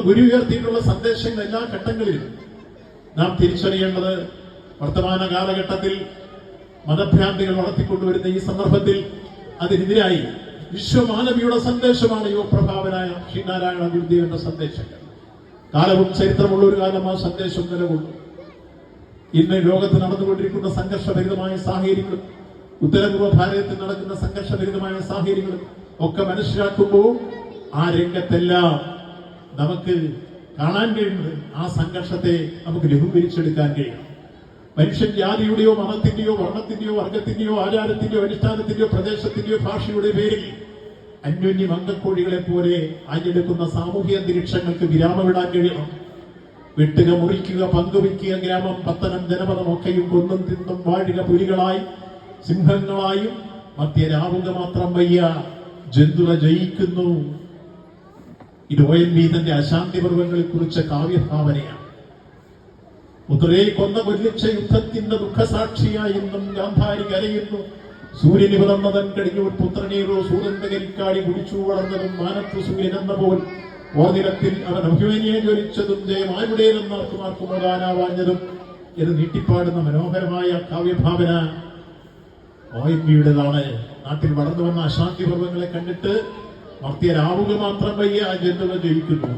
ഗുരു ഉയർത്തിയിട്ടുള്ള സന്ദേശങ്ങൾ എല്ലാ ഘട്ടങ്ങളിലും നാം തിരിച്ചറിയേണ്ടത് വർത്തമാന കാലഘട്ടത്തിൽ മതഭ്രാന്തികൾ വളർത്തിക്കൊണ്ടുവരുന്ന ഈ സന്ദർഭത്തിൽ അതിനെതിരായി വിശ്വമാനവിയുടെ സന്ദേശമാണ് യുവപ്രഭാവനായ ശ്രീനാരായണ ഗുരുദേവന്റെ സന്ദേശങ്ങൾ. കാലവും ചരിത്രമുള്ള ഒരു കാലം ആ സന്ദേശം നിലകൊള്ളും. ഇന്ന് ലോകത്ത് നടന്നുകൊണ്ടിരിക്കുന്ന സംഘർഷഭരിതമായ സാഹചര്യങ്ങളും ഉത്തരപൂർവ്വ ഭാരതത്തിൽ നടക്കുന്ന സംഘർഷഭരിതമായ സാഹചര്യങ്ങളും ഒക്കെ മനസ്സിലാക്കുമ്പോൾ ആ രംഗത്തെല്ലാം നമുക്ക് കാണാൻ കഴിയുന്നത് ആ സംഘർഷത്തെ നമുക്ക് ലഘൂകരിച്ചെടുക്കാൻ കഴിയും. മനുഷ്യൻ ജാതിയുടെയോ മതത്തിന്റെയോ വർണ്ണത്തിന്റെയോ വർഗത്തിന്റെയോ ആചാരത്തിന്റെയോ അനുഷ്ഠാനത്തിന്റെയോ പ്രദേശത്തിന്റെയോ ഭാഷയുടെ പേരിൽ അന്യോന്യം അംഗക്കോഴികളെ പോലെ ആഞ്ഞെടുക്കുന്ന സാമൂഹ്യ അന്തരീക്ഷങ്ങൾക്ക് വിരാമമിടാൻ കഴിയണം. വെട്ടുക, മുറിക്കുക, പങ്കുവയ്ക്കുക, ഗ്രാമം, പത്തനം, ജനപദം ഒക്കെയും കൊന്നും തിന്നും വാഴുക പുലികളായി സിംഹങ്ങളായും മധ്യരാവുക മാത്രം വയ്യ, ജന്തുള ജയിക്കുന്നു. ഇത് ONV തന്റെ അശാന്തി പർവ്വങ്ങളെ കുറിച്ച കാവ്യഭാവനയാണ്. ഉത്തരേ കൊന്ന കൊല്ലിച്ച യുദ്ധത്തിന്റെ ദുഃഖസാക്ഷിയായി ഇന്നും ഗാന്ധാരി കരയുന്നു. സൂര്യന് പിറന്നതൻ കഴിഞ്ഞു പുത്രനേറോ സൂര്യന്റെ കരിക്കാടി കുടിച്ചു വളർന്നതും മാനത്ത് സൂര്യൻ എന്ന പോൽ ഓതിരത്തിൽ അവൻ അഭിമന്യെ ജ്വലിച്ചതും ജയമാരുടേതെന്നാർക്കുമാർക്കും ഓതാനാവാഞ്ഞതും എന്ന് നീട്ടിപ്പാടുന്ന മനോഹരമായ കാവ്യഭാവന ONVയുടേതാണ്. നാട്ടിൽ വളർന്നു വന്ന അശാന്തി പർവ്വങ്ങളെ കണ്ടിട്ട് മർത്യരാവുക മാത്രം വയ്യ, ജന്തുക്കൾ ജയിക്കുന്നു.